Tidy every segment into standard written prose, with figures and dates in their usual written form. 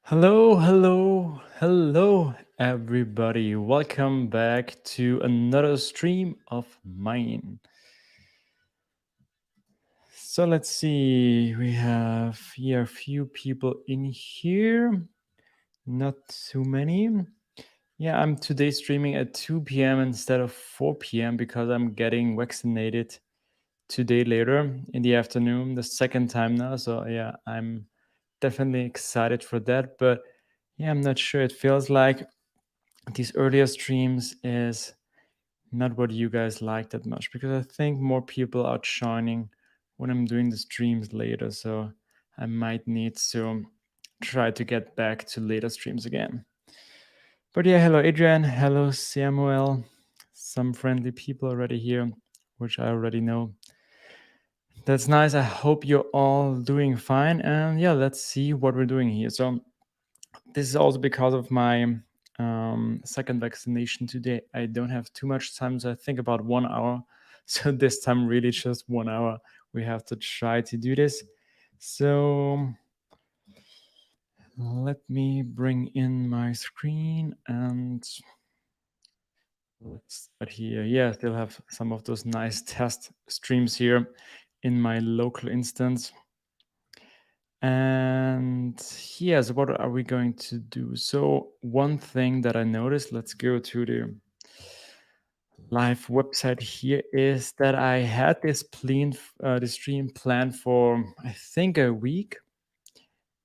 Hello, everybody. Welcome back to another stream of mine. So let's see, we have here a few people in here, not too many. Yeah, I'm today streaming at 2 p.m. instead of 4 p.m. because I'm getting vaccinated today later in the afternoon, the second time now. So yeah, I'm definitely excited for that. But yeah, I'm not sure. It feels like these earlier streams is not what you guys like that much because I think more people are joining when I'm doing the streams later. So I might need to try to get back to later streams again. But yeah, hello Adrian, hello Samuel, some friendly people already here, which I already know. That's nice. I hope you're all doing fine. And yeah, let's see what we're doing here. So this is also because of my second vaccination today. I don't have too much time, so I think about 1 hour. So this time, really just 1 hour. We have to try to do this. So let me bring in my screen and let's start here. Yeah, still have some of those nice test streams here in my local instance. And yes, what are we going to do? So one thing that I noticed, let's go to the live website here, is that I had this the stream planned for I think a week,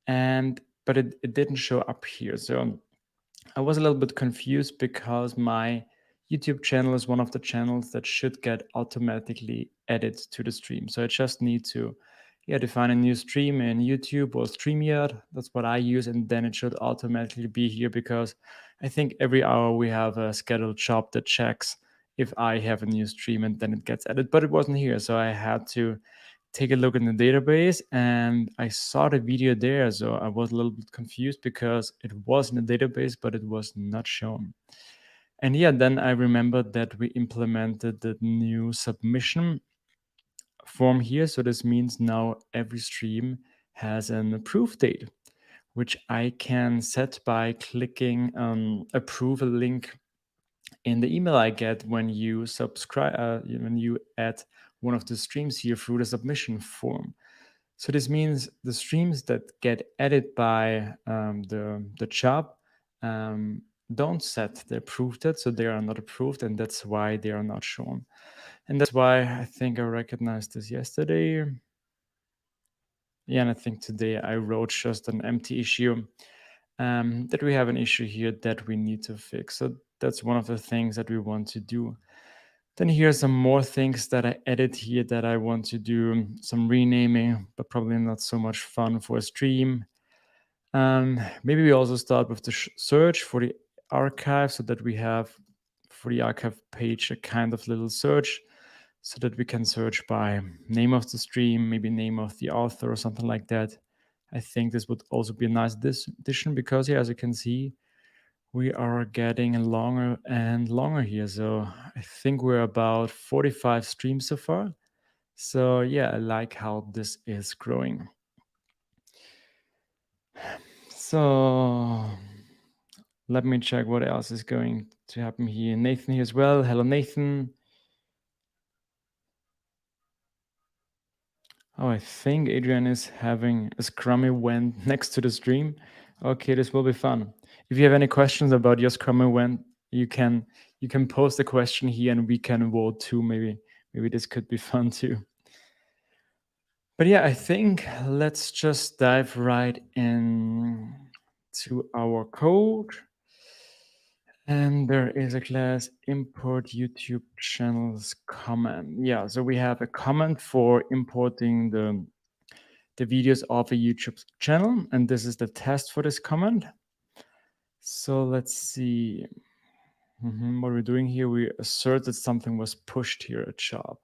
but it didn't show up here. So I was a little bit confused because my YouTube channel is one of the channels that should get automatically added to the stream. So I just need to define a new stream in YouTube or StreamYard. That's what I use, and then it should automatically be here because I think every hour we have a scheduled job that checks if I have a new stream and then it gets added. But it wasn't here, so I had to take a look in the database and I saw the video there. So I was a little bit confused because it was in the database, but it was not shown. And yeah, then I remembered that we implemented the new submission form here. So this means now every stream has an approve date, which I can set by clicking approve a link in the email I get when you subscribe, when you add one of the streams here through the submission form. So this means the streams that get added by the job don't set the approved it, so they are not approved, and that's why they are not shown. And that's why I think I recognized this yesterday. Yeah, and I think today I wrote just an empty issue that we have an issue here that we need to fix. So that's one of the things that we want to do. Then here's some more things that I added here that I want to do, some renaming, but probably not so much fun for a stream. Maybe we also start with the search for the archive so that we have for the archive page a kind of little search so that we can search by name of the stream, maybe name of the author or something like that. I think this would also be a nice addition because here, as you can see, we are getting longer and longer here. So I think we're about 45 streams so far. So yeah, I like how this is growing. So let me check what else is going to happen here. Nathan here as well. Hello, Nathan. Oh, I think Adrian is having a Scrum event next to the stream. Okay, this will be fun. If you have any questions about your Scrum event, you can post a question here and we can vote too. Maybe this could be fun too. But yeah, I think let's just dive right in to our code. And there is a class import YouTube channels comment. Yeah, so we have a comment for importing the videos of a YouTube channel, and this is the test for this comment. So let's see. What we're doing here, we assert that something was pushed here at job.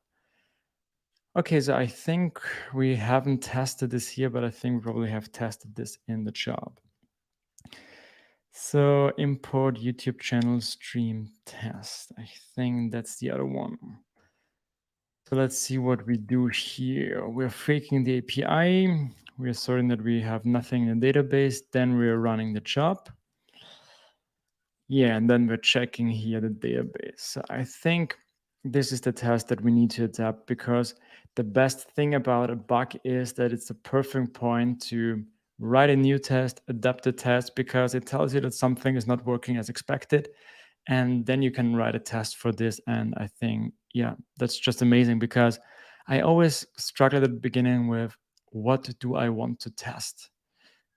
Okay, so I think we haven't tested this here, but I think we probably have tested this in the job. So import YouTube channel stream test. I think that's the other one. So let's see what we do here. We're faking the API. we're asserting that we have nothing in the database, then we're running the job. Yeah, and then we're checking here the database. So I think this is the test that we need to adapt, because the best thing about a bug is that it's a perfect point to write a new test, adapt the test, because it tells you that something is not working as expected. And then you can write a test for this. And I think, yeah, that's just amazing, because I always struggled at the beginning with, what do I want to test?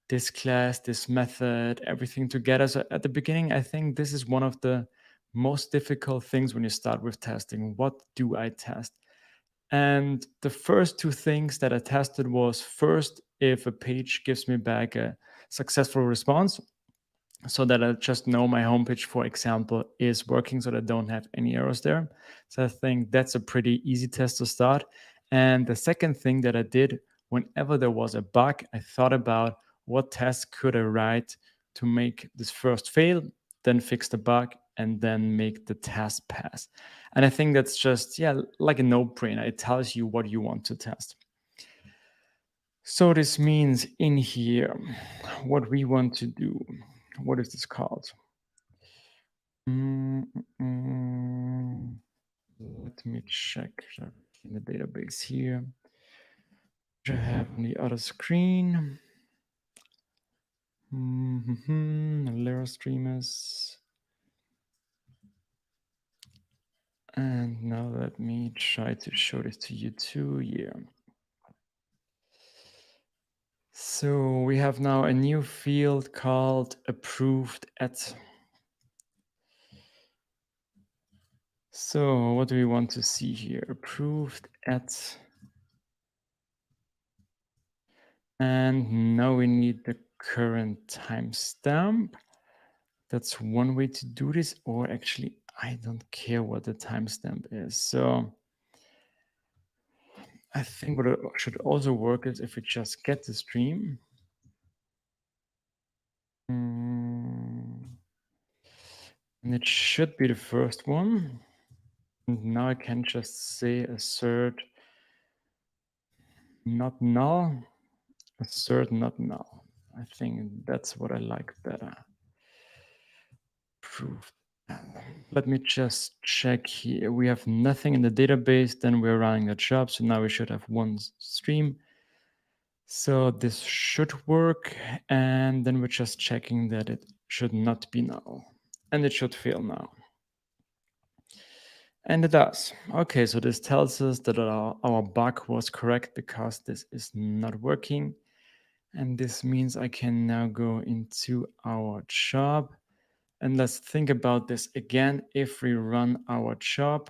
This class, this method, everything together. So at the beginning, I think this is one of the most difficult things when you start with testing. What do I test? And the first two things that I tested was, first, if a page gives me back a successful response, so that I just know my homepage, for example, is working, so that I don't have any errors there. So I think that's a pretty easy test to start. And the second thing that I did, whenever there was a bug, I thought about, what test could I write to make this first fail, then fix the bug, and then make the test pass. And I think that's just, yeah, like a no-brainer. It tells you what you want to test. So this means in here, what we want to do, what is this called? Mm, Let me check in the database here. Which I have on the other screen. Larastreamers. And now let me try to show this to you too. Yeah. So we have now a new field called approved at. So what do we want to see here? Approved at. And now we need the current timestamp. That's one way to do this, or actually, I don't care what the timestamp is. So I think what should also work is if we just get the stream. And it should be the first one. And now I can just say assert not null, assert not null. I think that's what I like better. Approved. Let me just check here. We have nothing in the database, then we're running the job. So now we should have one stream. So this should work. And then we're just checking that it should not be null. And it should fail now. And it does. Okay, so this tells us that our bug was correct, because this is not working. And this means I can now go into our job. And let's think about this again. If we run our job,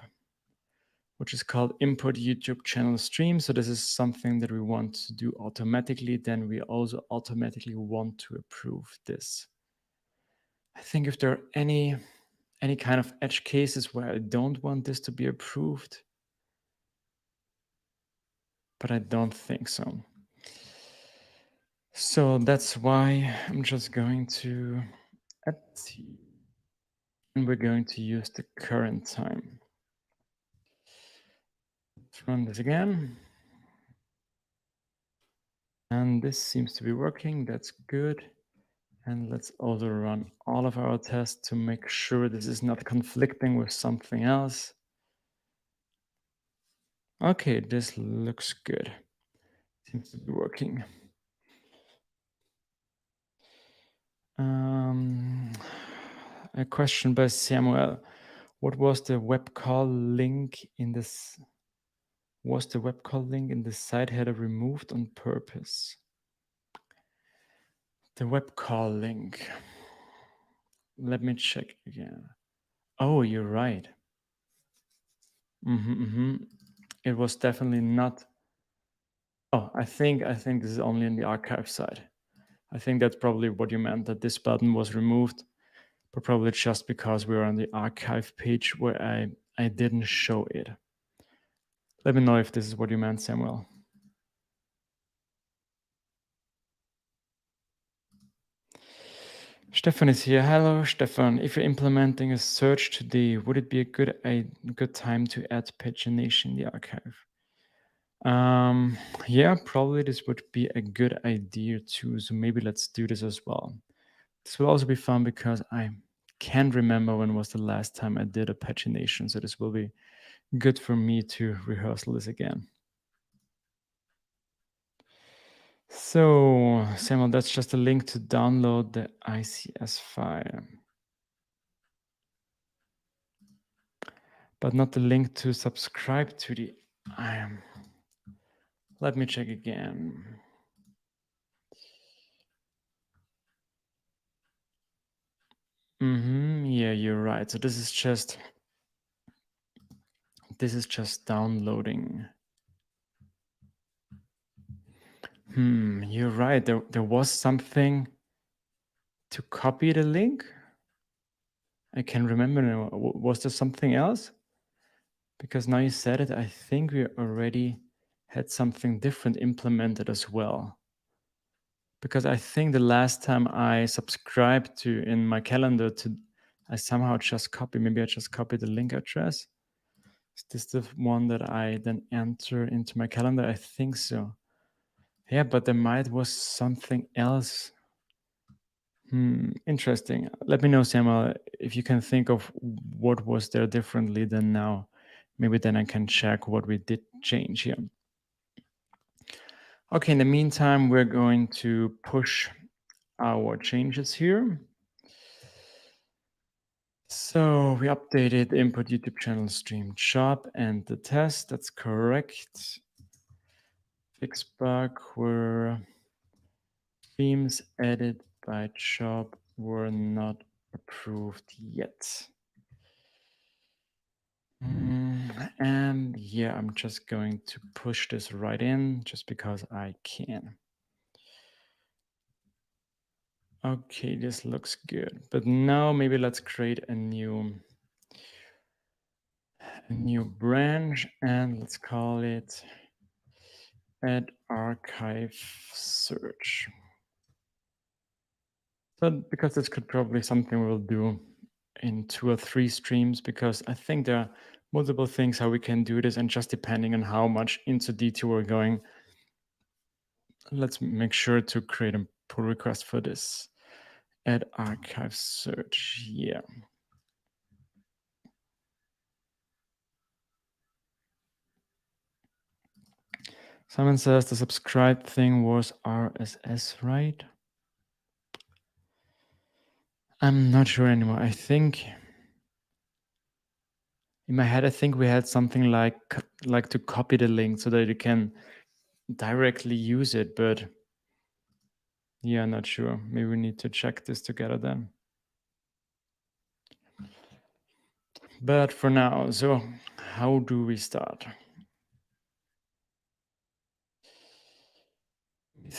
which is called import YouTube channel stream. So this is something that we want to do automatically. Then we also automatically want to approve this. I think if there are any kind of edge cases where I don't want this to be approved, but I don't think so. So that's why I'm just going to add T, and we're going to use the current time. Let's run this again. And this seems to be working. That's good. And let's also run all of our tests to make sure this is not conflicting with something else. Okay, this looks good. Seems to be working. A question by Samuel. What was the web call link in this? Was the web call link in the site header removed on purpose? The web call link. Let me check again. Oh, you're right. It was definitely not. Oh, I think this is only in the archive side. I think that's probably what you meant, that this button was removed, but probably just because we were on the archive page where I didn't show it. Let me know if this is what you meant, Samuel. Stefan is here. Hello, Stefan. If you're implementing a search today, would it be a good time to add pagination in the archive? Yeah, probably this would be a good idea too. So maybe let's do this as well. This will also be fun because I can't remember when was the last time I did a pagination. So this will be good for me to rehearsal this again. So Samuel, that's just a link to download the ICS file, but not the link to subscribe to the let me check again. Yeah, you're right. So this is just downloading. You're right. There was something to copy the link. I can remember now. Was there something else? Because now you said it, I think we already had something different implemented as well. Because I think the last time I subscribed to in my calendar to, I somehow just copied, maybe I just copied the link address. Is this the one that I then enter into my calendar? I think so. Yeah, but there might was something else. Interesting. Let me know, Samuel, if you can think of what was there differently than now. Maybe then I can check what we did change here. Okay, in the meantime, we're going to push our changes here. So we updated the input YouTube channel stream job and the test. That's correct. Fix bug where streams added by job were not approved yet. And yeah, I'm just going to push this right in just because I can. Okay, this looks good. But now maybe let's create a new branch and let's call it add archive search. So because this could probably something we'll do in 2 or 3 streams, because I think there are multiple things how we can do this, and just depending on how much into detail we're going, let's make sure to create a pull request for this. Add archive search, yeah. Someone says the subscribe thing was RSS, right? I'm not sure anymore. I think in my head, I think we had something like to copy the link so that you can directly use it, but yeah, not sure. Maybe we need to check this together then. But for now, so how do we start?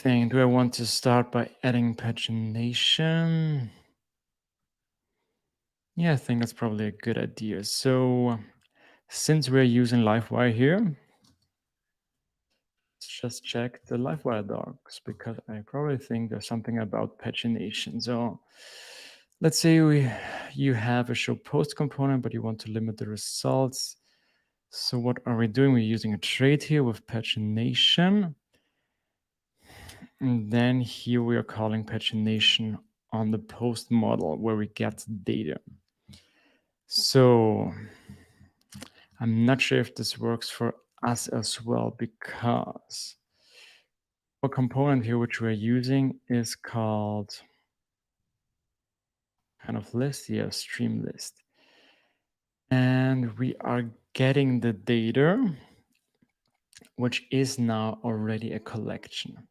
Do I want to start by adding pagination? Yeah, I think that's probably a good idea. So since we're using Livewire here, let's just check the Livewire docs because I probably think there's something about pagination. So let's say you have a show post component, but you want to limit the results. So what are we doing? We're using a trait here with pagination. And then here we are calling pagination on the post model where we get data. So I'm not sure if this works for us as well, because a component here which we're using is called kind of list, yeah, stream list. And we are getting the data, which is now already a collection.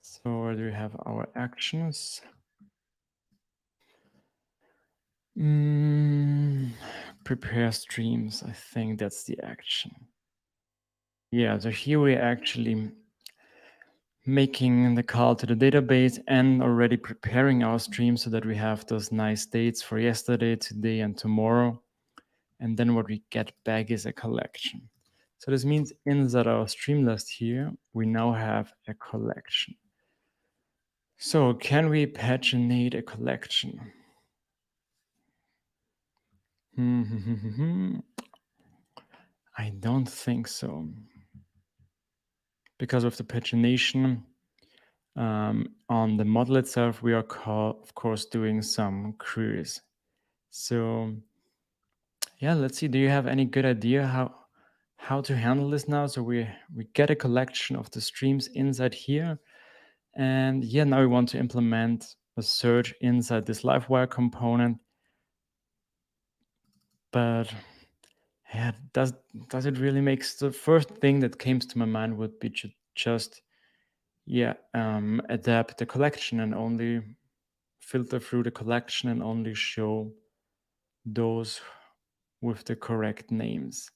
So where do we have our actions? Prepare streams, I think that's the action. Yeah, so here we're actually making the call to the database and already preparing our stream so that we have those nice dates for yesterday, today, and tomorrow. And then what we get back is a collection. So this means inside our stream list here, we now have a collection. So can we paginate a collection? I don't think so. Because of the pagination on the model itself, we are, of course, doing some queries. So yeah, let's see. Do you have any good idea how to handle this now? So we get a collection of the streams inside here. And yeah, now we want to implement a search inside this livewire component. But yeah, does it really make sense? The first thing that came to my mind would be just adapt the collection and only filter through the collection and only show those with the correct names.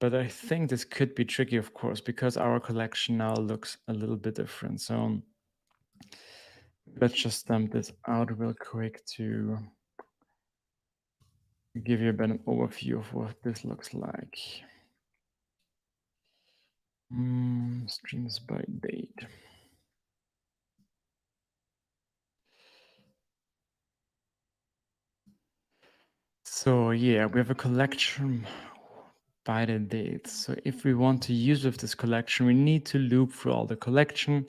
But I think this could be tricky, of course, because our collection now looks a little bit different. So let's just dump this out real quick to give you a better overview of what this looks like. Streams by date. So yeah, we have a collection by the date. So if we want to use with this collection, we need to loop through all the collection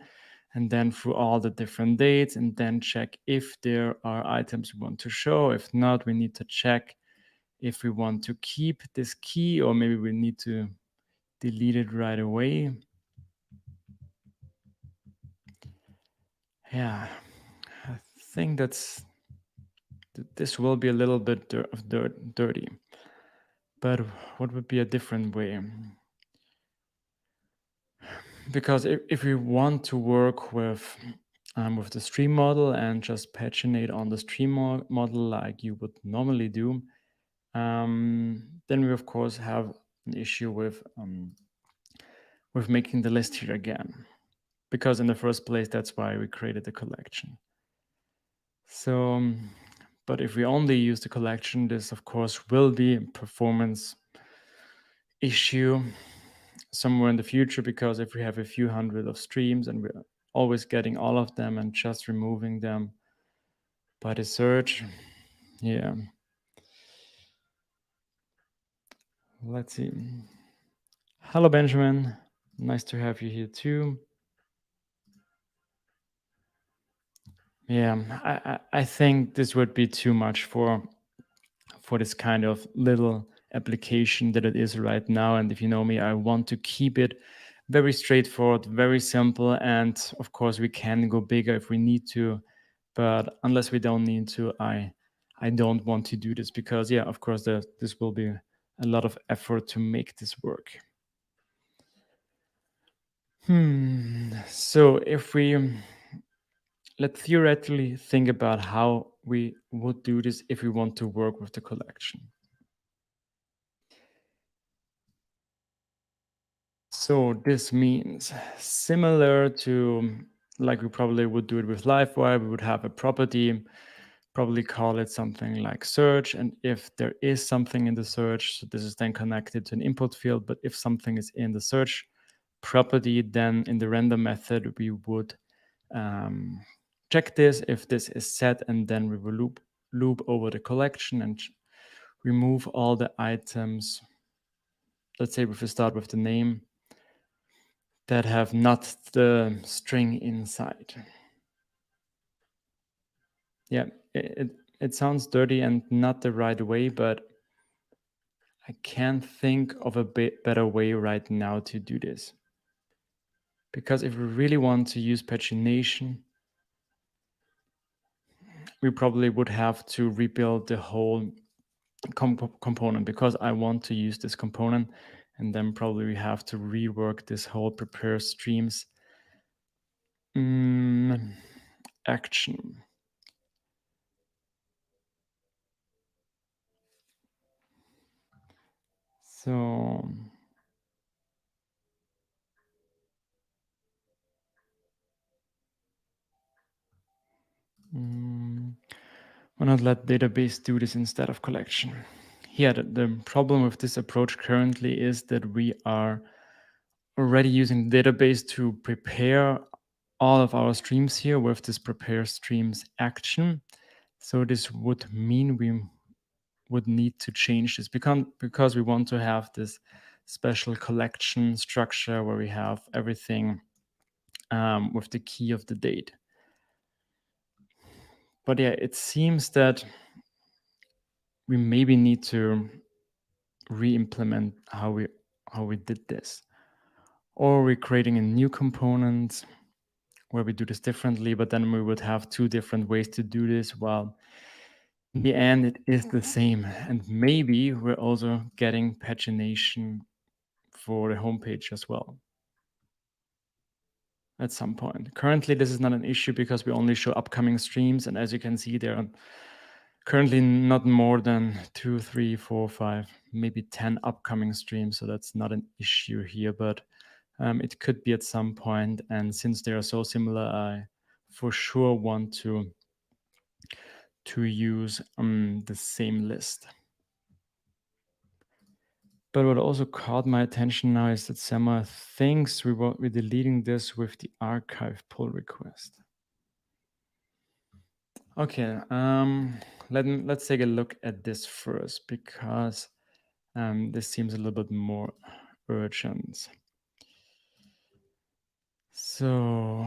and then through all the different dates and then check if there are items we want to show. If not, we need to check if we want to keep this key or maybe we need to delete it right away. Yeah, I think this will be a little bit dirty. But what would be a different way? Because if we want to work with the stream model and just paginate on the stream model like you would normally do, then we of course have an issue with making the list here again, because in the first place that's why we created the collection. So, but if we only use the collection, this of course will be a performance issue somewhere in the future, because if we have a few hundred of streams and we're always getting all of them and just removing them by the search, yeah. Let's see. Hello, Benjamin. Nice to have you here too. Yeah, I think this would be too much for this kind of little application that it is right now. And if you know me, I want to keep it very straightforward, very simple. And of course, we can go bigger if we need to. But unless we don't need to, I don't want to do this because, yeah, of course, this will be a lot of effort to make this work. So if we let's theoretically think about how we would do this if we want to work with the collection. So this means similar to like we probably would do it with Livewire, we would have a property, probably call it something like search. And if there is something in the search, so this is then connected to an input field. But if something is in the search property, then in the render method, we would check this if this is set, and then we will loop over the collection and remove all the items. Let's say if we start with the name that have not the string inside. Yeah, it sounds dirty and not the right way, but I can't think of a better way right now to do this. Because if we really want to use pagination, we probably would have to rebuild the whole component, because I want to use this component, and then probably we have to rework this whole prepare streams action. So why not let database do this instead of collection? Yeah, the problem with this approach currently is that we are already using the database to prepare all of our streams here with this prepare streams action. So this would mean we would need to change this because we want to have this special collection structure where we have everything with the key of the date. But yeah, it seems that we maybe need to re-implement how we did this. Or we're creating a new component where we do this differently, but then we would have two different ways to do this. Well, in the end, it is the same. And maybe we're also getting pagination for the homepage as well at some point. Currently, this is not an issue because we only show upcoming streams. And as you can see, there are currently not more than 2, 3, 4, 5, maybe 10 upcoming streams. So that's not an issue here, but it could be at some point. And since they are so similar, I for sure want to use the same list. But what also caught my attention now is that Sema thinks we're deleting this with the archive pull request. Okay, let's take a look at this first because this seems a little bit more urgent. So,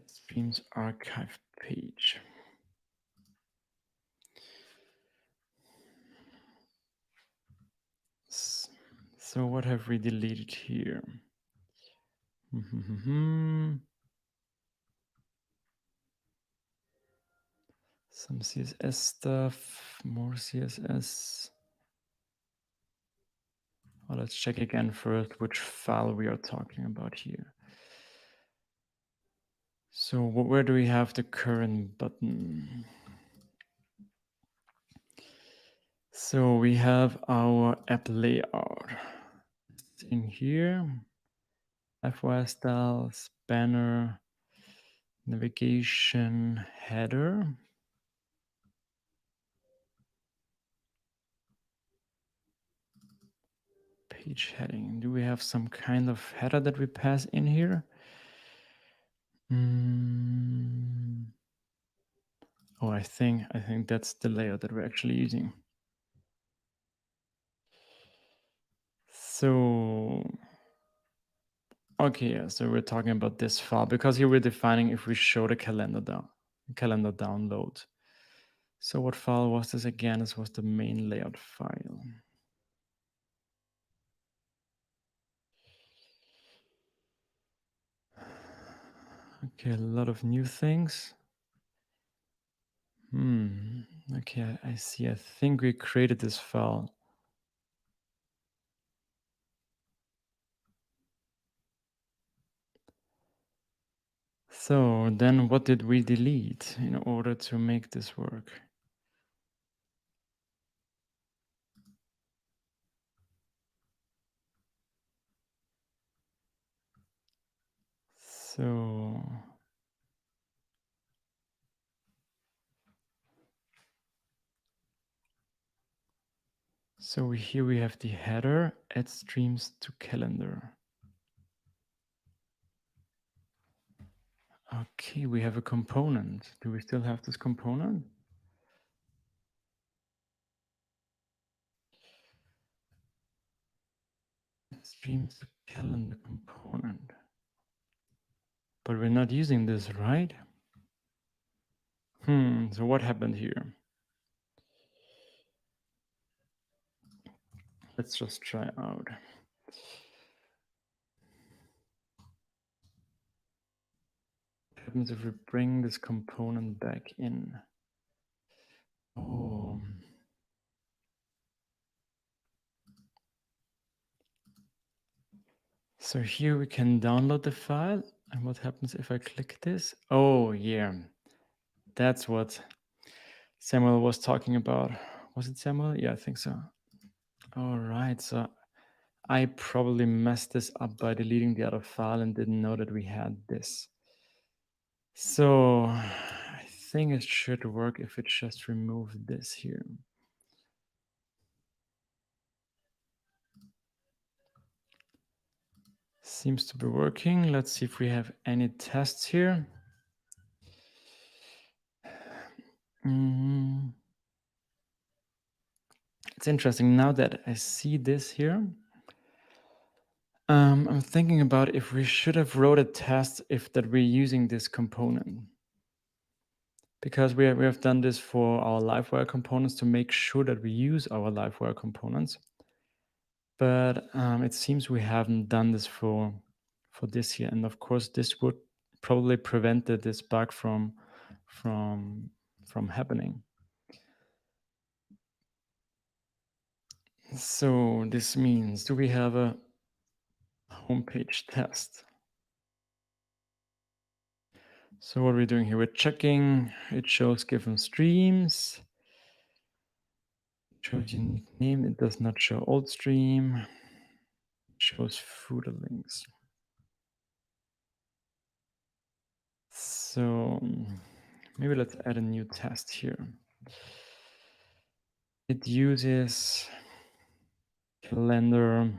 streams archive page. So what have we deleted here? Some CSS stuff, more CSS. Well, let's check again first which file we are talking about here. So where do we have the current button? So we have our app layout in here, FY styles, banner, navigation, header. Page heading. Do we have some kind of header that we pass in here? Oh, I think that's the layout that we're actually using. So, okay, yeah, so we're talking about this file because here we're defining if we show the calendar download. So what file was this again? This was the main layout file. Okay, a lot of new things. Okay, I see. I think we created this file. So then what did we delete in order to make this work? So here we have the header, add streams to calendar. Okay, we have a component. Do we still have this component? Streams to calendar component. But we're not using this, right? So what happened here? Let's just try out. What happens if we bring this component back in? Oh. So here we can download the file. And what happens if I click this? Oh, yeah. That's what Samuel was talking about. Was it Samuel? Yeah, I think so. All right. So I probably messed this up by deleting the other file and didn't know that we had this. So I think it should work if it just removes this here. Seems to be working. Let's see if we have any tests here. It's interesting now that I see this here. I'm thinking about if we should have wrote a test if that we're using this component, because we have done this for our livewire components to make sure that we use our livewire components. But it seems we haven't done this for this here, and of course this would probably prevented this bug from happening. So this means, do we have a homepage test? So what are we doing here? We're checking. It shows given streams. It shows unique name. It does not show old stream. It shows footer links. So maybe let's add a new test here. It uses calendar.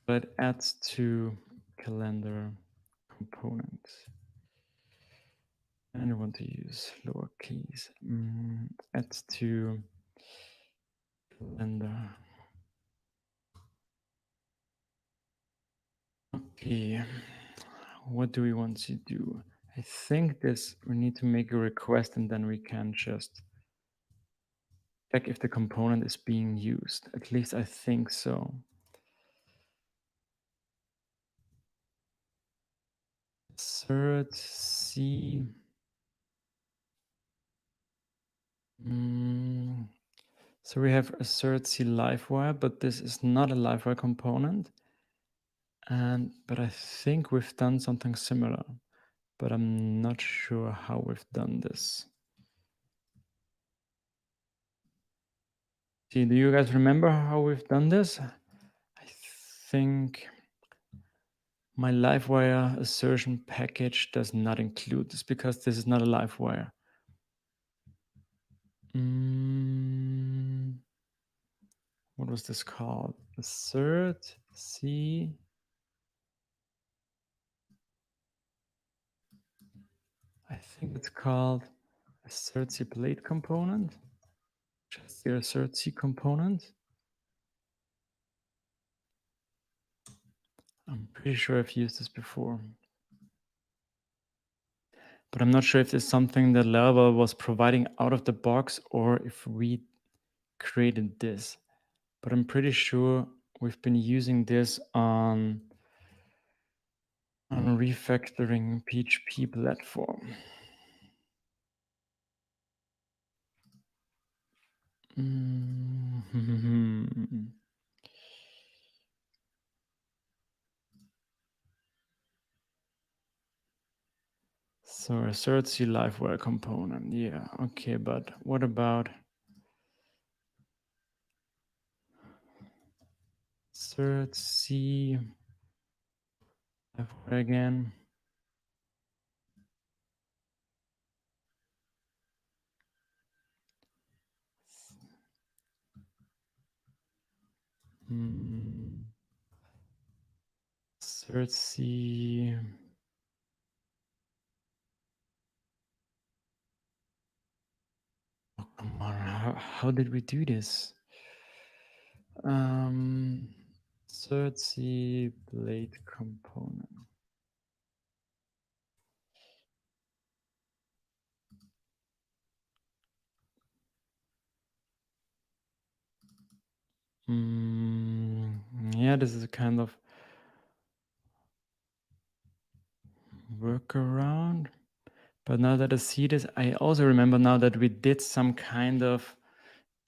But adds to calendar component. And I want to use lowercase. Adds to calendar. Okay. What do we want to do? I think this, we need to make a request and then we can just check if the component is being used. At least I think so. Assert C. So we have assert C livewire, but this is not a livewire component. But I think we've done something similar, but I'm not sure how we've done this. See, do you guys remember how we've done this? I think my livewire assertion package does not include this because this is not a livewire. What was this called? Assert C. I think it's called assert C blade component. Just the assert C component. I'm pretty sure I've used this before. But I'm not sure if it's something that Laravel was providing out of the box or if we created this. But I'm pretty sure we've been using this on a refactoring PHP platform. So assert C livewire component. Yeah, okay, but what about assert C livewire again? Assert C. Oh, come on, how did we do this? Assert C blade component. Yeah, this is a kind of workaround. But now that I see this, I also remember now that we did some kind of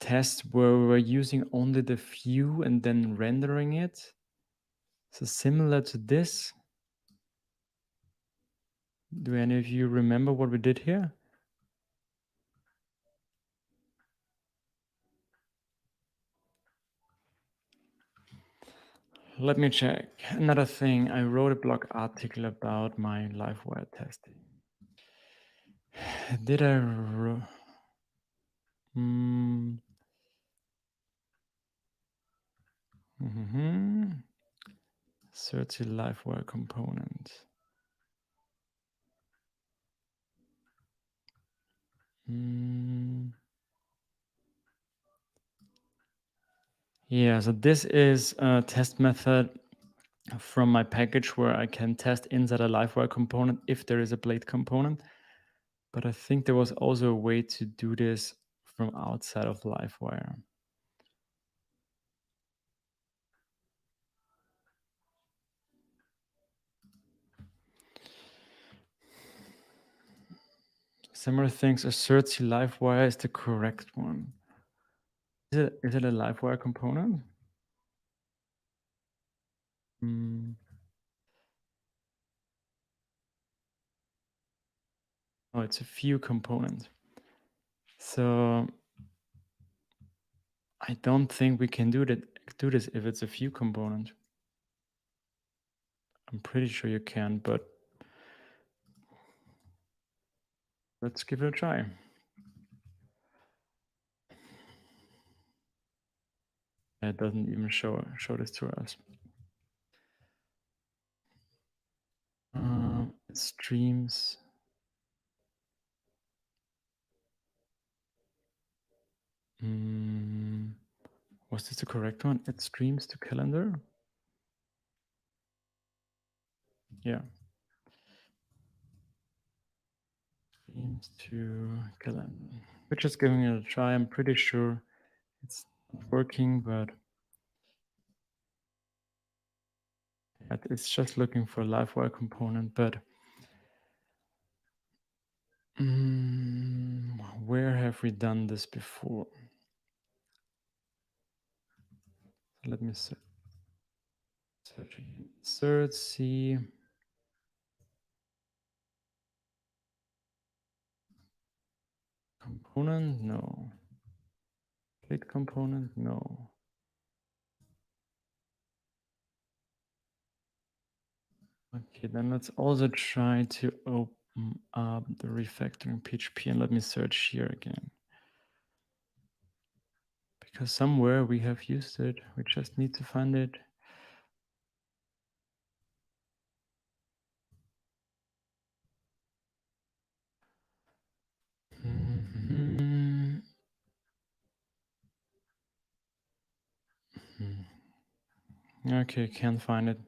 test where we were using only the view and then rendering it. So similar to this. Do any of you remember what we did here? Let me check. Another thing, I wrote a blog article about my livewire testing. Did I? Search the livewire component. Yeah, so this is a test method from my package where I can test inside a livewire component if there is a blade component. But I think there was also a way to do this from outside of livewire. Similar things, assert C livewire is the correct one. Is it a livewire component? Oh, it's a view component. So I don't think we can do this if it's a view component. I'm pretty sure you can, but let's give it a try. It doesn't even show this to us. It streams. Was this the correct one? It streams to calendar. Yeah. Streams to calendar. We're just giving it a try. I'm pretty sure it's not working, but it's just looking for a livewire component. But where have we done this before? Let me search again. Insert C. Component? No. Plate component? No. Okay, then let's also try to open up the refactoring PHP and let me search here again. Because somewhere we have used it, we just need to find it. Okay, can't find it.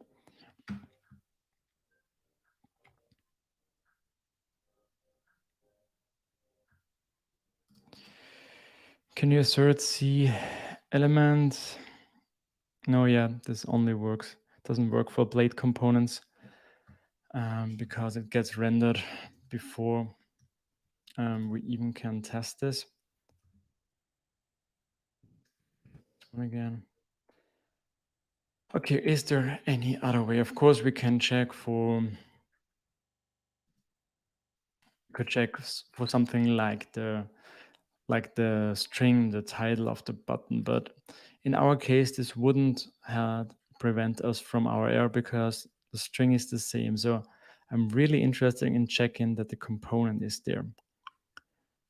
Can you assert C element? No, yeah, this only works. Doesn't work for blade components because it gets rendered before we even can test this. One again. Okay, is there any other way? Of course, we can check for. Could check for something like the string, the title of the button, but in our case, this wouldn't prevent us from our error because the string is the same. So I'm really interested in checking that the component is there.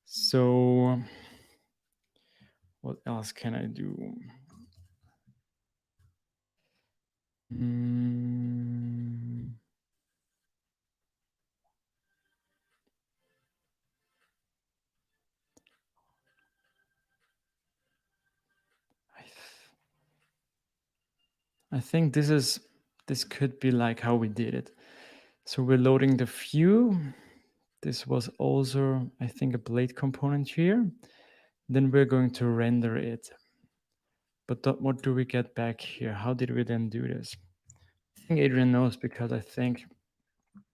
So what else can I do? I think this could be like how we did it. So we're loading the view. This was also, I think, a blade component here. Then we're going to render it. But what do we get back here? How did we then do this? I think Adrian knows because I think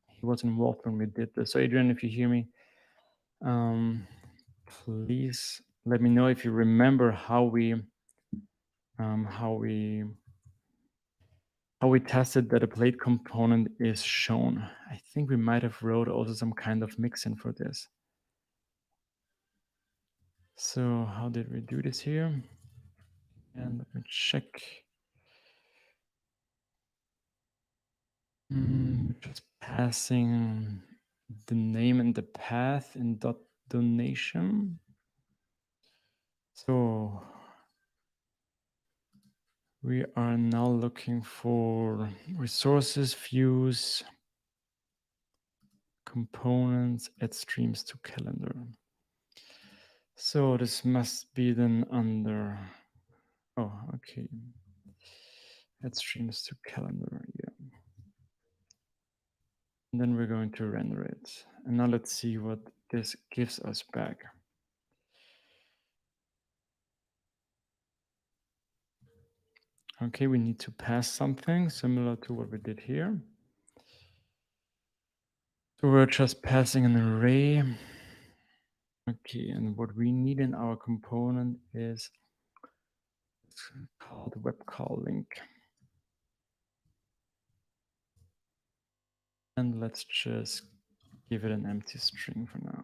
he was involved when we did this. So Adrian, if you hear me, please let me know if you remember how we tested that a blade component is shown. I think we might have wrote also some kind of mixin for this. So how did we do this here? And let me check. Just passing the name and the path in .donation. So we are now looking for resources, views, components, add streams to calendar. So this must be then under, oh, okay. Add streams to calendar, yeah. And then we're going to render it. And now let's see what this gives us back. Okay, we need to pass something similar to what we did here. So we're just passing an array. Okay, and what we need in our component is called web call link. And let's just give it an empty string for now.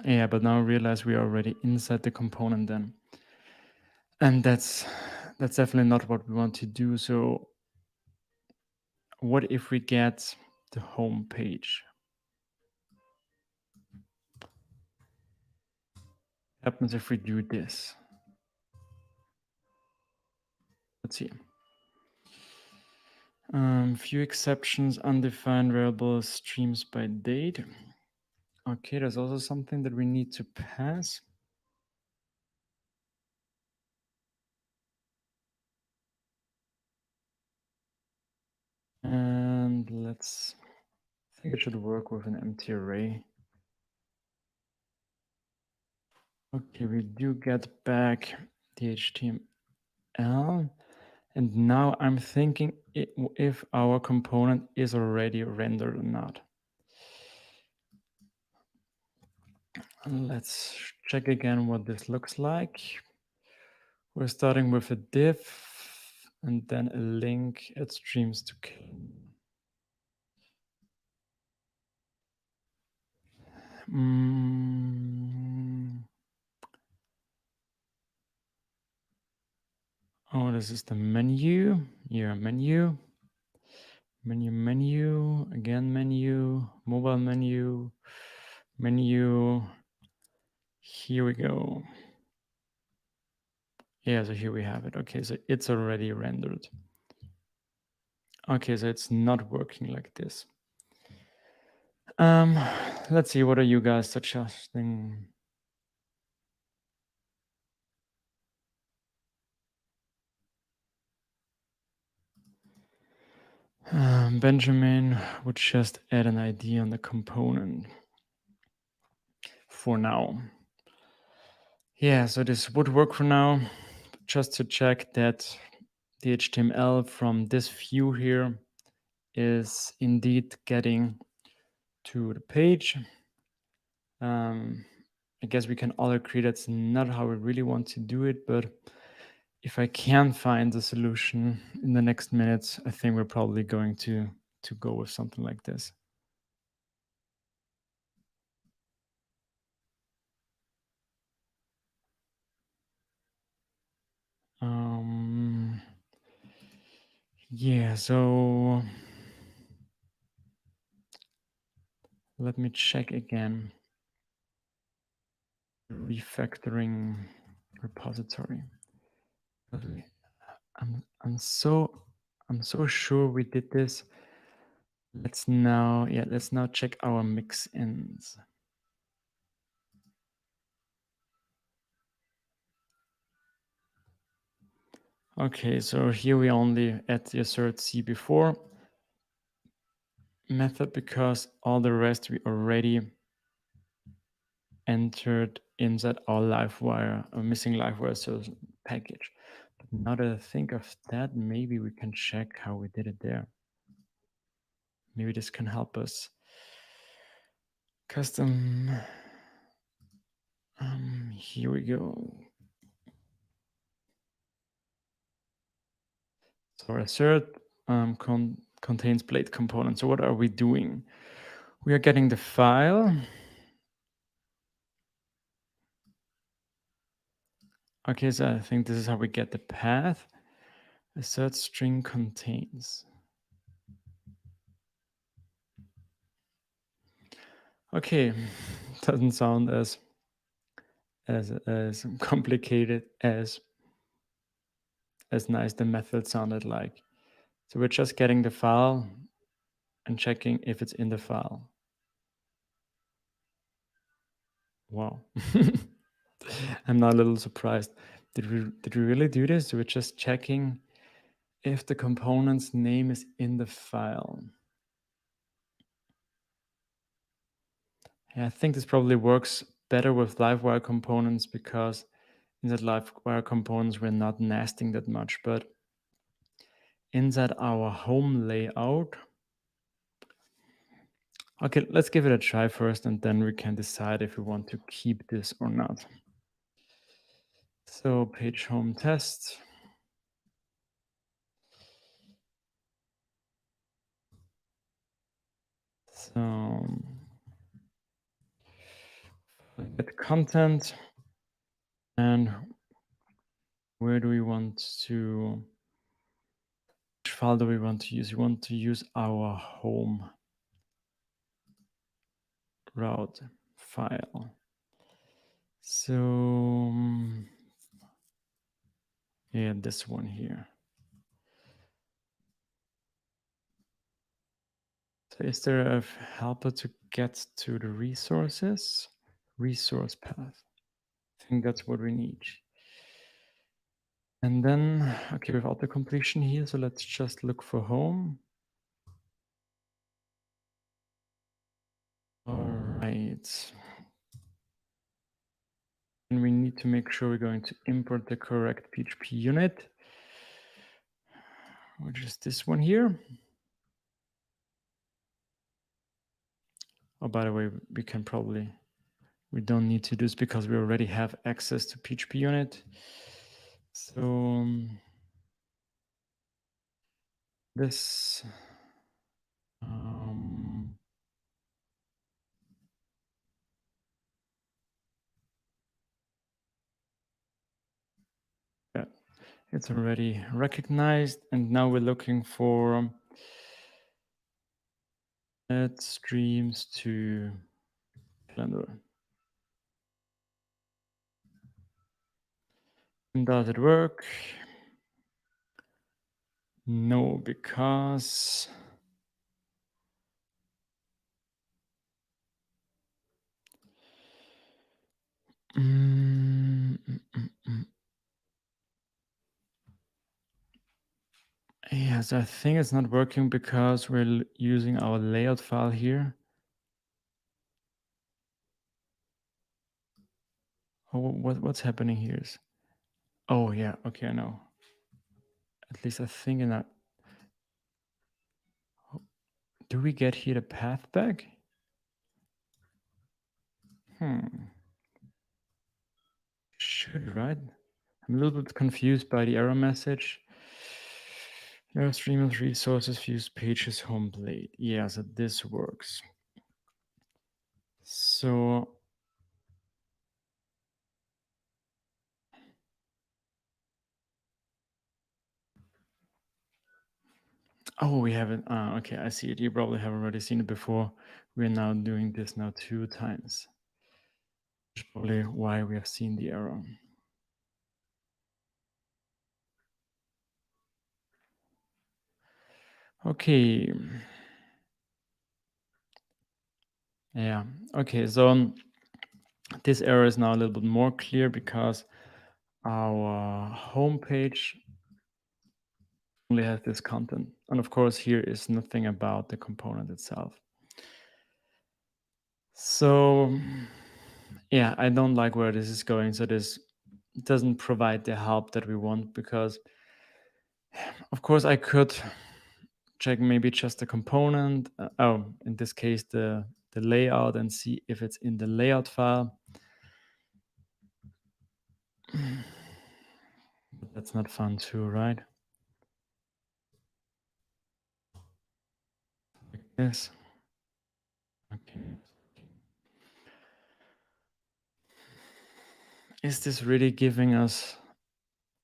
Yeah, but now I realize we are already inside the component then. And that's definitely not what we want to do. So what if we get the home page? What happens if we do this? Let's see. Few exceptions, undefined variables, streams by date. Okay, there's also something that we need to pass. And let's, I think it should work with an empty array. Okay, we do get back the HTML. And now I'm thinking if our component is already rendered or not. And let's check again what this looks like. We're starting with a div and then a link at streams to. Oh, this is the menu. Yeah, menu. Menu, again menu, mobile menu, menu. Here we go. Yeah, so here we have it. Okay, so it's already rendered. Okay, so it's not working like this. Let's see, what are you guys suggesting? Benjamin would just add an ID on the component for now. Yeah, so this would work for now. Just to check that the HTML from this view here is indeed getting to the page. I guess we can all agree that's not how we really want to do it, but if I can find a solution in the next minutes, I think we're probably going to go with something like this. Yeah, so let me check again. Refactoring repository. I'm so sure we did this. Let's now check our mix-ins. Okay, so here we only add the assert C before method because all the rest we already entered inside our livewire, a missing livewire source package. But now that I think of that, maybe we can check how we did it there. Maybe this can help us. Custom, here we go. So assert contains blade component. So what are we doing? We are getting the file. Okay, so I think this is how we get the path. Assert string contains. Okay, doesn't sound as complicated as as nice the method sounded like. So we're just getting the file and checking if it's in the file. Wow. I'm now a little surprised. Did we really do this? We're just checking if the component's name is in the file. Yeah, I think this probably works better with Livewire components because inside Livewire components we're not nesting that much, but inside our home layout. Okay, let's give it a try first and then we can decide if we want to keep this or not. So page home test. So get content, and where do we want to, which file do we want to use? We want to use our home route file. So yeah, this one here. So is there a helper to get to the resources? Resource path. I think that's what we need. And then, okay, we have auto-completion here, so let's just look for home. All right. And we need to make sure we're going to import the correct PHP unit, which is this one here. Oh, by the way, we don't need to do this because we already have access to PHP unit. So this, yeah, it's already recognized. And now we're looking for add streams to Calendar. And does it work? No, because yes, I think it's not working because we're using our layout file here. Oh, what's happening here is, oh yeah, okay, I know. At least I think in that. Do we get here the path back? Should, right? I'm a little bit confused by the error message. Larastreamers resources views pages home plate. Yeah, so this works. So oh, we haven't. Okay, I see it. You probably have already seen it before. We're now doing this now 2 times. That's probably why we have seen the error. Okay. Yeah. Okay. So this error is now a little bit more clear because our homepage only has this content. And of course, here is nothing about the component itself. So yeah, I don't like where this is going. So this doesn't provide the help that we want because of course I could check maybe just the component. In this case, the layout and see if it's in the layout file. But that's not fun too, right? Like this. Okay. Is this really giving us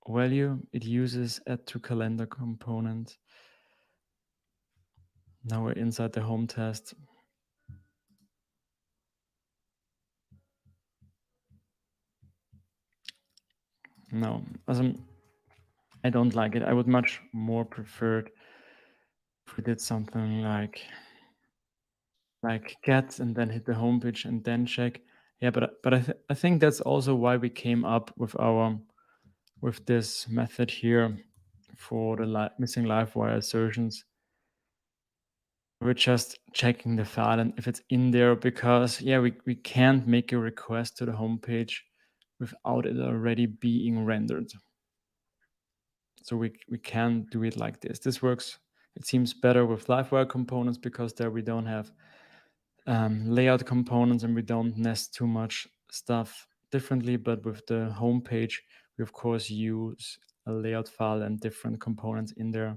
value? It uses add to calendar component. Now we're inside the home test. No, I don't like it. I would much more prefer if we did something like get and then hit the homepage and then check. Yeah, but I think that's also why we came up with this method here for the missing live wire assertions. We're just checking the file and if it's in there, because yeah, we can't make a request to the homepage without it already being rendered. So we can do it like this. This works, it seems better with livewire components because there we don't have layout components and we don't nest too much stuff differently. But with the home page, we of course use a layout file and different components in there.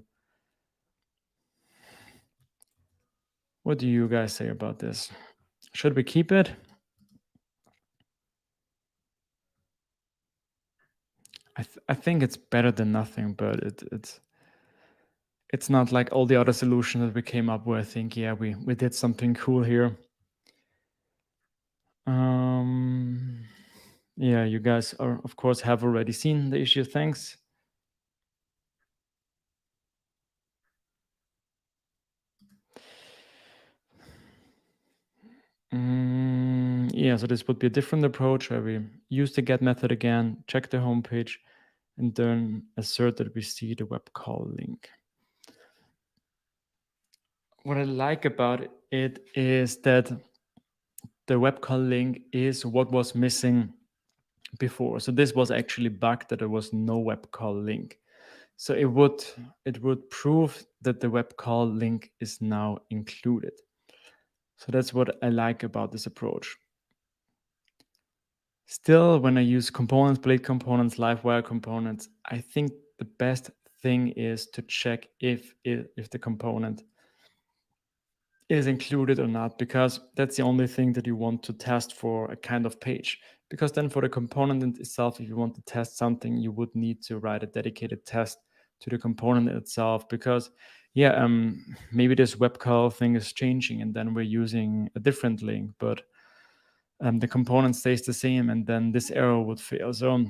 What do you guys say about this? Should we keep it? I think it's better than nothing, but it's not like all the other solutions that we came up with. I think, yeah, we did something cool here. Yeah, you guys are, of course, have already seen the issue. Thanks. Yeah, so this would be a different approach where we use the get method again, check the homepage, and then assert that we see the web call link. What I like about it is that the web call link is what was missing before. So this was actually bugged that there was no web call link. So it would prove that the web call link is now included. So that's what I like about this approach. Still, when I use components, blade components, livewire components, I think the best thing is to check if the component is included or not, because that's the only thing that you want to test for a kind of page. Because then for the component itself, if you want to test something, you would need to write a dedicated test to the component itself, because yeah, maybe this web call thing is changing and then we're using a different link, but the component stays the same and then this error would fail. So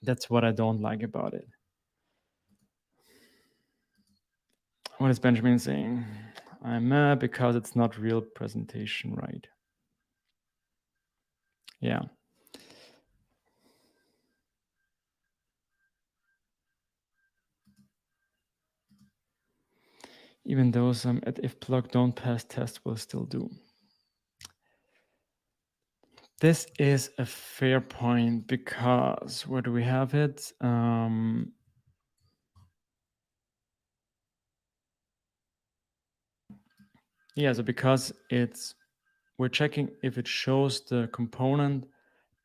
that's what I don't like about it. What is Benjamin saying? I'm mad because it's not real presentation, right? Yeah. Even though some at if block don't pass test will still do. This is a fair point because where do we have it? Yeah, so because we're checking if it shows the component,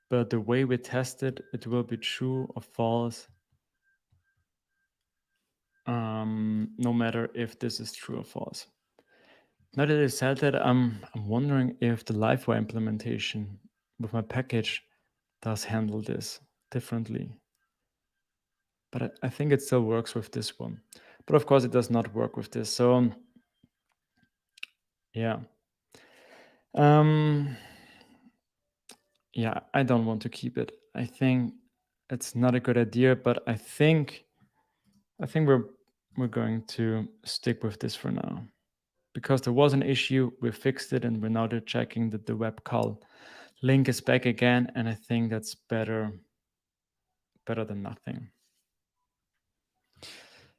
but the way we test it, it will be true or false. No matter if this is true or false. Now that I said that, I'm wondering if the Livewire implementation with my package does handle this differently. But I think it still works with this one. But of course, it does not work with this. So yeah. Yeah, I don't want to keep it. I think it's not a good idea, but I think we're going to stick with this for now. Because there was an issue, we fixed it, and we're now checking that the web call link is back again, and I think that's better than nothing.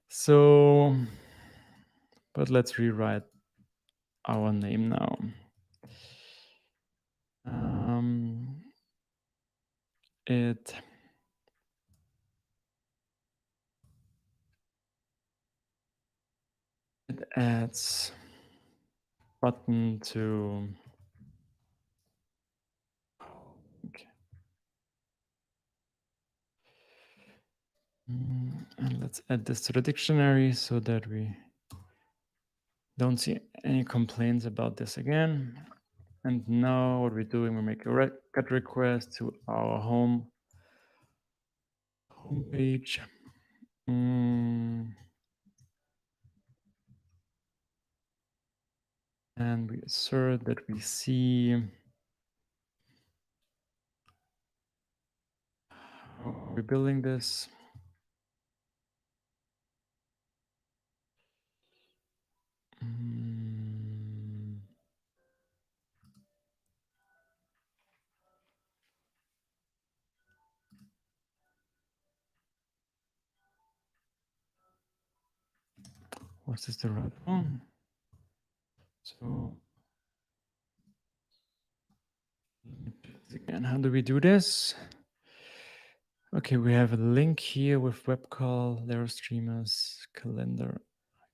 So, but let's rewrite our name now. It adds button to okay. And let's add this to the dictionary so that we don't see any complaints about this again. And now what we're doing, we make a get request to our homepage. And we assert that we see how we're building this. Was this the right one? So again, how do we do this? Okay, we have a link here with web call, Larastreamers, calendar.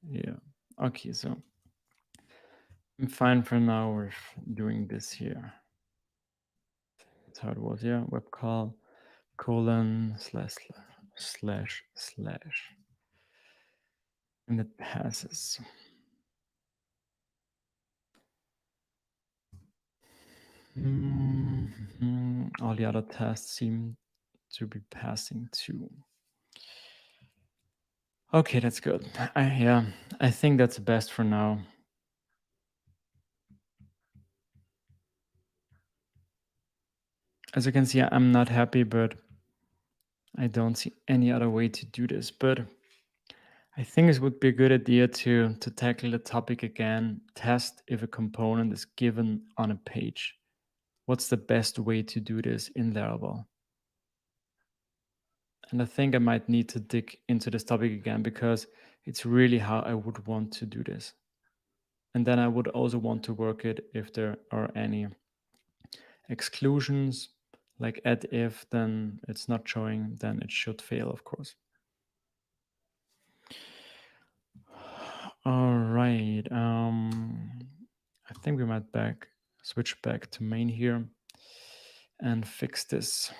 Yeah. Okay, so I'm fine for now with doing this here. That's how it was, yeah. Web call, colon, slash. And it passes. All the other tasks seem to be passing too. Okay, that's good. I think that's best for now. As you can see, I'm not happy, but I don't see any other way to do this. But I think it would be a good idea to tackle the topic again, test if a component is given on a page. What's the best way to do this in Laravel? And I think I might need to dig into this topic again because it's really how I would want to do this. And then I would also want to work it if there are any exclusions, like add if, then it's not showing, then it should fail, of course. All right. I think we might switch back to main here and fix this.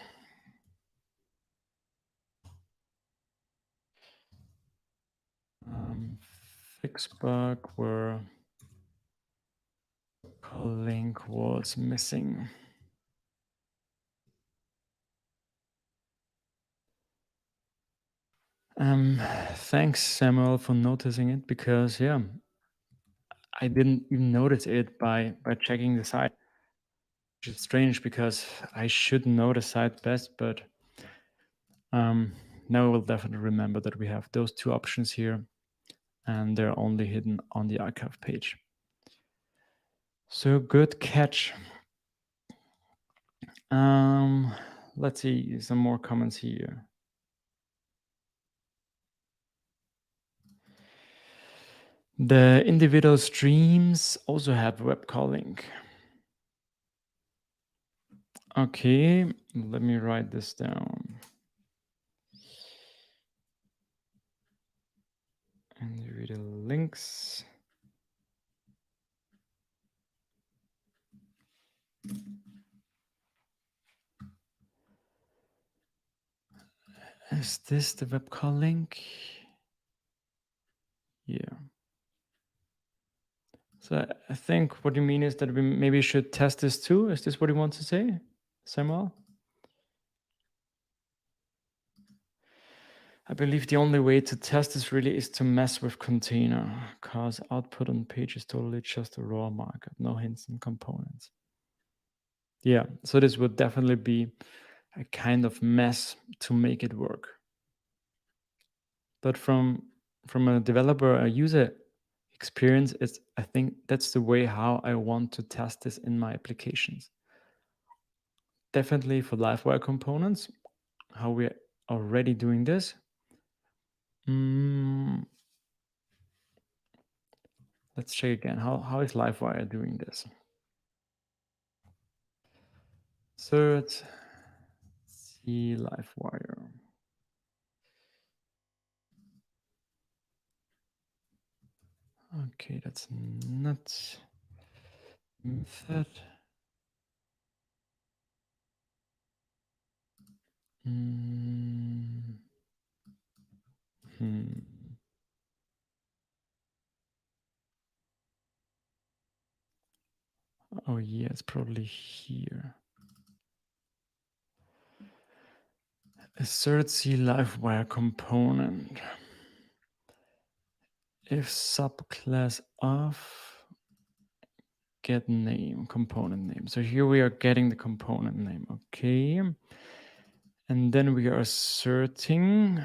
Fix bug where link was missing. Thanks, Samuel, for noticing it because yeah, I didn't even notice it by checking the site. Which is strange because I should know the site best, but now we'll definitely remember that we have those two options here, and they're only hidden on the archive page. So good catch. Let's see some more comments here. The individual streams also have web calling. Okay, let me write this down. Individual links. Is this the web call link? Yeah. So I think what you mean is that we maybe should test this too. Is this what you want to say, Samuel? I believe the only way to test this really is to mess with container, because output on page is totally just a raw markup, no hints and components. Yeah, so this would definitely be a kind of mess to make it work. But from a developer, a user experience, I think that's the way how I want to test this in my applications. Definitely for LiveWire components, how we're already doing this. Let's check again. How is LiveWire doing this? Cert C LiveWire. Okay, that's not method. Oh yeah, it's probably here. Assert C LiveWire component. If subclass of get name, component name. So here we are getting the component name, okay. And then we are asserting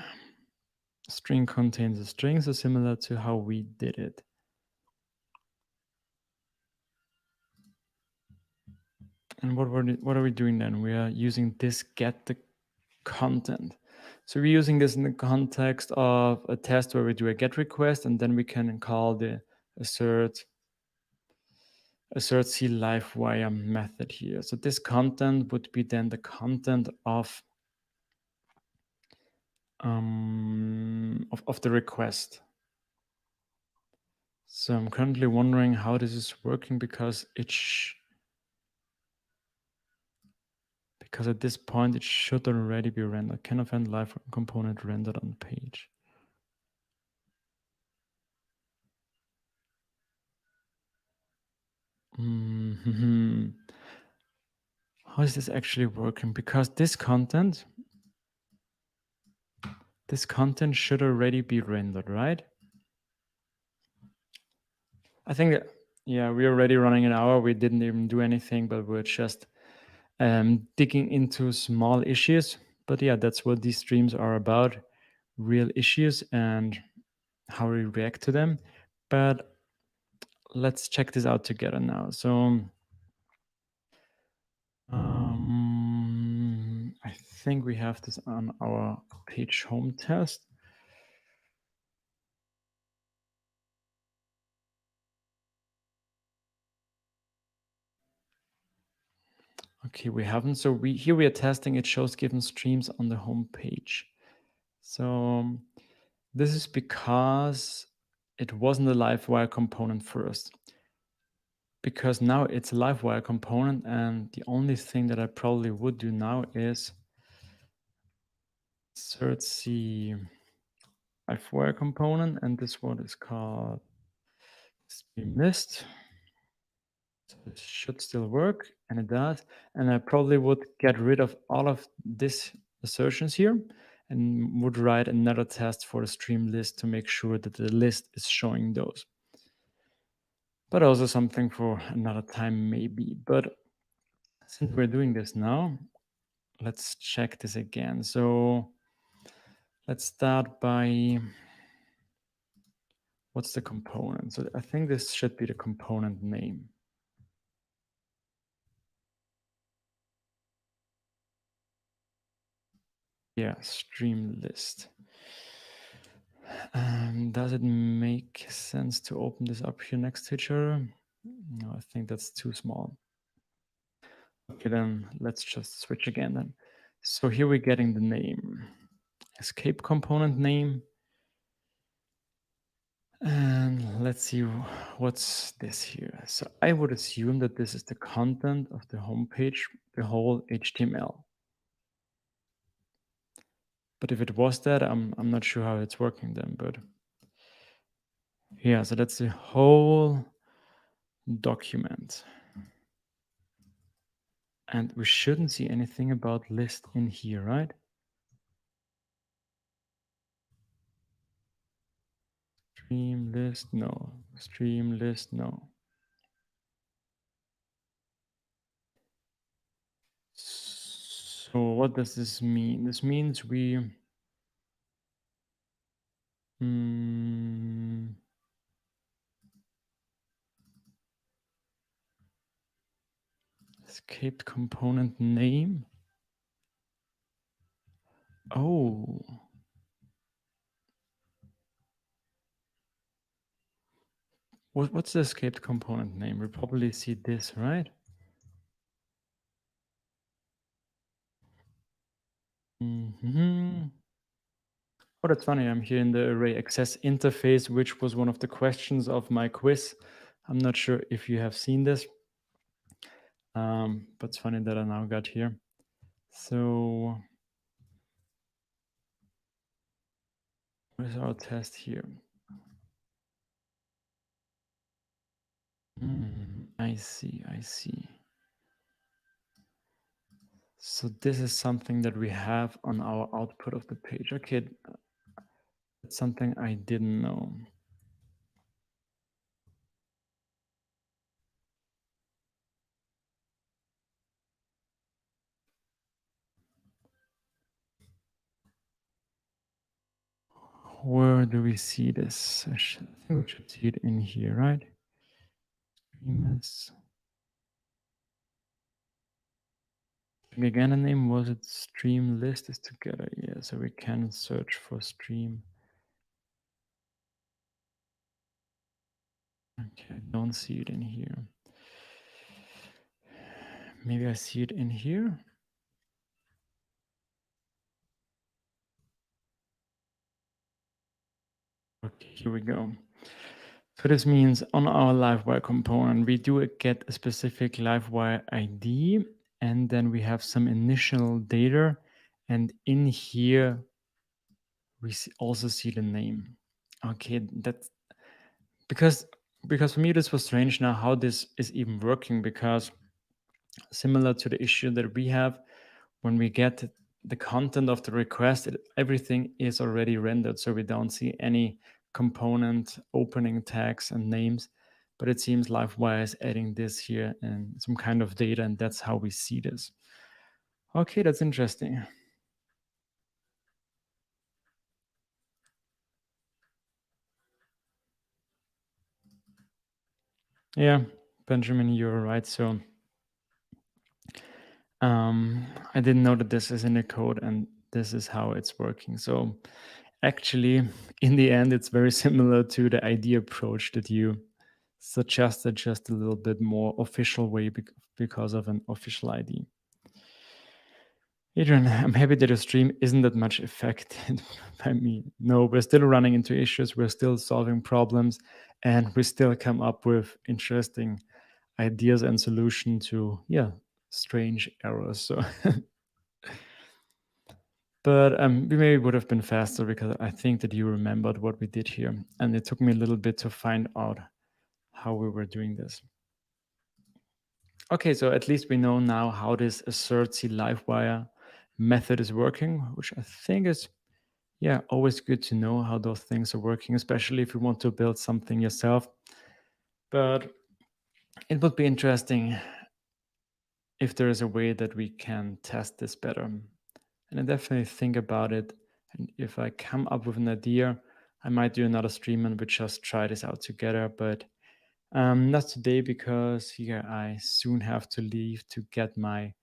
string contains a string, so similar to how we did it. And what are we doing then? We are using this get the content. So we're using this in the context of a test where we do a get request, and then we can call the assert c live wire method here. So this content would be then the content of the request. So I'm currently wondering how this is working because because at this point it should already be rendered. Can event live component rendered on page. How is this actually working? Because this content should already be rendered, right? I think that, yeah, we're already running an hour. We didn't even do anything, but we're just digging into small issues. But yeah, that's what these streams are about, real issues and how we react to them. But let's check this out together now. So I think we have this on our page home test. Okay, we haven't. So here we are testing. It shows given streams on the home page. So this is because it wasn't a livewire component first. Because now it's a livewire component, and the only thing that I probably would do now is insert the livewire component, and this one is called stream list. So it should still work, and it does. And I probably would get rid of all of this assertions here and would write another test for the stream list to make sure that the list is showing those. But also something for another time maybe. But since we're doing this now, let's check this again. So let's start by what's the component? So I think this should be the component name. Yeah, stream list. Does it make sense to open this up here next to each other? No, I think that's too small. Okay, then let's just switch again then. So here we're getting the name, escape component name. And let's see what's this here. So I would assume that this is the content of the homepage, the whole HTML. But if it was that, I'm not sure how it's working then, but yeah, so that's the whole document. And we shouldn't see anything about list in here, right? Stream list, no. Stream list, no. So what does this mean? This means we escaped component name. Oh. What's the escaped component name? We probably see this, right? Oh, that's funny. I'm here in the array access interface, which was one of the questions of my quiz. I'm not sure if you have seen this, but it's funny that I now got here. So where's our test here? I see. So this is something that we have on our output of the page. Okay, that's something I didn't know. Where do we see this? I think we should see it in here, right? Streamers. Again, a name was it stream list is together. Yeah, so we can search for stream. Okay, I don't see it in here. Maybe I see it in here. Okay, here we go. So this means on our Livewire component, we do get a specific Livewire ID, and then we have some initial data. And in here, we also see the name. Okay, that's because for me this was strange now how this is even working, because similar to the issue that we have when we get the content of the request, everything is already rendered, so we don't see any component opening tags and names. But it seems Livewire is adding this here and some kind of data, and that's how we see this. Okay, that's interesting. Yeah, Benjamin, you're right. So I didn't know that this is in the code and this is how it's working. So actually, in the end, it's very similar to the ID approach that you suggested, just a little bit more official way because of an official ID. Adrian, I'm happy that your stream isn't that much affected by me. No, we're still running into issues, we're still solving problems, and we still come up with interesting ideas and solution to, yeah, strange errors. So but we maybe would have been faster, because I think that you remembered what we did here, and it took me a little bit to find out how we were doing this. Okay, so at least we know now how this assert C livewire method is working, which I think is, yeah, always good to know how those things are working, especially if you want to build something yourself. But it would be interesting if there is a way that we can test this better. And I definitely think about it. And if I come up with an idea, I might do another stream and we just try this out together. But not today, because yeah, I soon have to leave to get my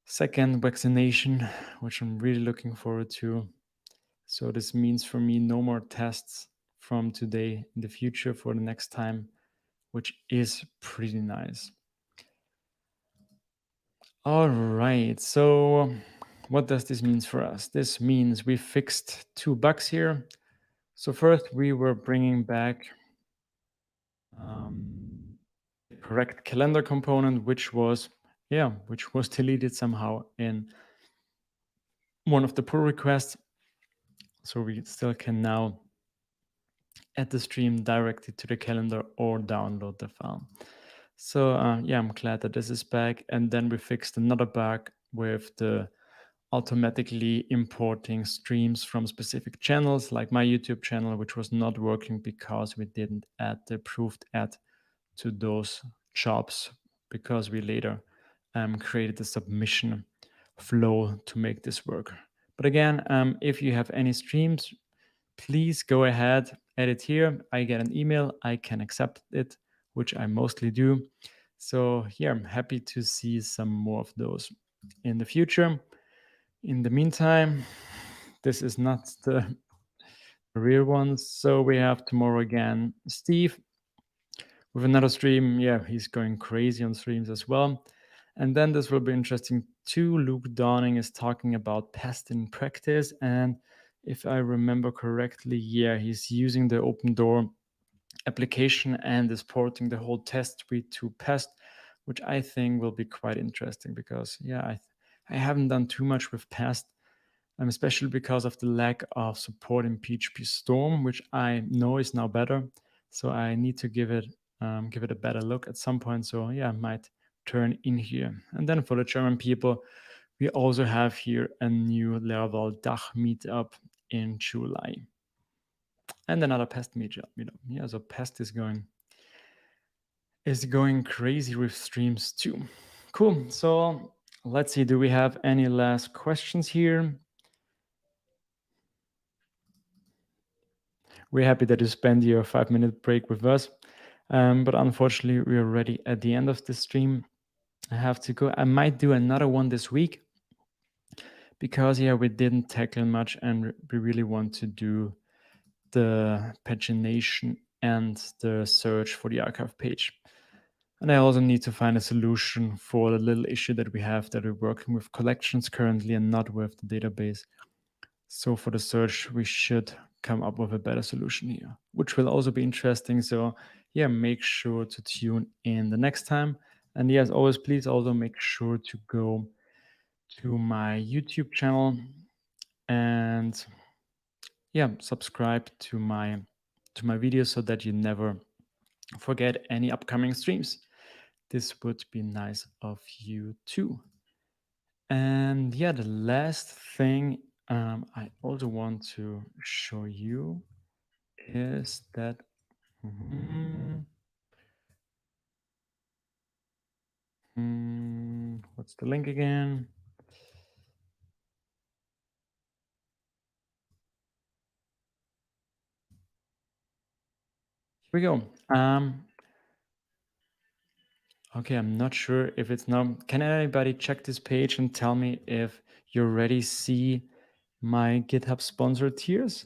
second vaccination, which I'm really looking forward to. So this means for me no more tests from today in the future for the next time, which is pretty nice. All right, so what does this mean for us? This means we fixed 2 bugs here. So first we were bringing back the correct calendar component, which was deleted somehow in one of the pull requests. So we still can now add the stream directly to the calendar or download the file. So yeah, I'm glad that this is back. And then we fixed another bug with the automatically importing streams from specific channels, like my YouTube channel, which was not working because we didn't add the approved ad to those jobs, because we later created the submission flow to make this work. But again, if you have any streams, please go ahead, add it here. I get an email, I can accept it, which I mostly do. So yeah, I'm happy to see some more of those in the future. In the meantime, this is not the real one. So we have tomorrow again Steve with another stream. Yeah, he's going crazy on streams as well. And then this will be interesting too. Luke Dawning is talking about pest in practice. And if I remember correctly, yeah, he's using the open door application and is porting the whole test suite to pest, which I think will be quite interesting, because yeah, I haven't done too much with pest, especially because of the lack of support in PHP Storm, which I know is now better. So I need to give it a better look at some point. So yeah, I might turn in here. And then for the German people, we also have here a new Laravel Dach meetup in July. And another pest meetup. Yeah, so pest is going crazy with streams too. Cool. So let's see. Do we have any last questions here? We're happy that you spend your 5-minute break with us. But unfortunately, we are already at the end of the stream. I have to go. I might do another one this week because yeah, we didn't tackle much, and we really want to do the pagination and the search for the archive page. And I also need to find a solution for the little issue that we have, that we're working with collections currently and not with the database. So for the search, we should come up with a better solution here, which will also be interesting. So yeah, make sure to tune in the next time. And yes, always, please also make sure to go to my YouTube channel and yeah, subscribe to my videos so that you never forget any upcoming streams. This would be nice of you too. And yeah, the last thing I also want to show you is that what's the link again? Here we go. Okay, I'm not sure if it's now. Can anybody check this page and tell me if you already see my GitHub sponsored tiers?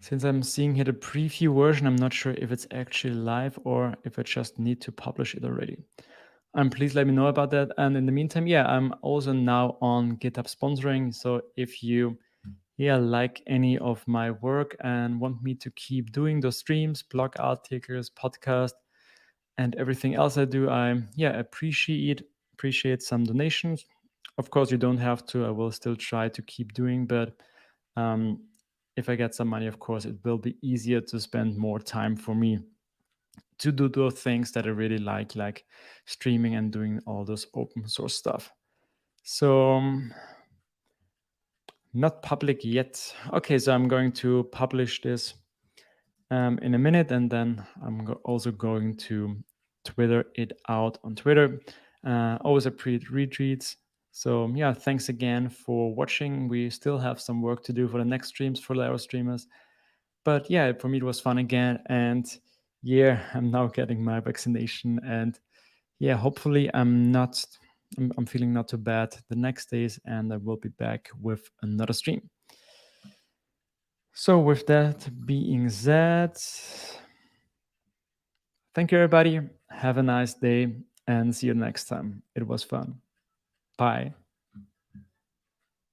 Since I'm seeing here the preview version, I'm not sure if it's actually live or if I just need to publish it already. Please let me know about that. And in the meantime, yeah, I'm also now on GitHub sponsoring. So if you like any of my work and want me to keep doing those streams, blog articles, podcast, and everything else I do, I appreciate some donations. Of course, you don't have to. I will still try to keep doing, but if I get some money, of course, it will be easier to spend more time for me to do those things that I really like streaming and doing all those open source stuff. So not public yet. Okay, so I'm going to publish this in a minute, and then I'm also going to Twitter it out on Twitter. Always appreciate retweets. So yeah, thanks again for watching. We still have some work to do for the next streams for Larastreamers. But yeah, for me it was fun again. And yeah, I'm now getting my vaccination. And yeah, hopefully I'm feeling not too bad the next days, and I will be back with another stream. So with that being said, thank you everybody. Have a nice day and see you next time. It was fun. Bye.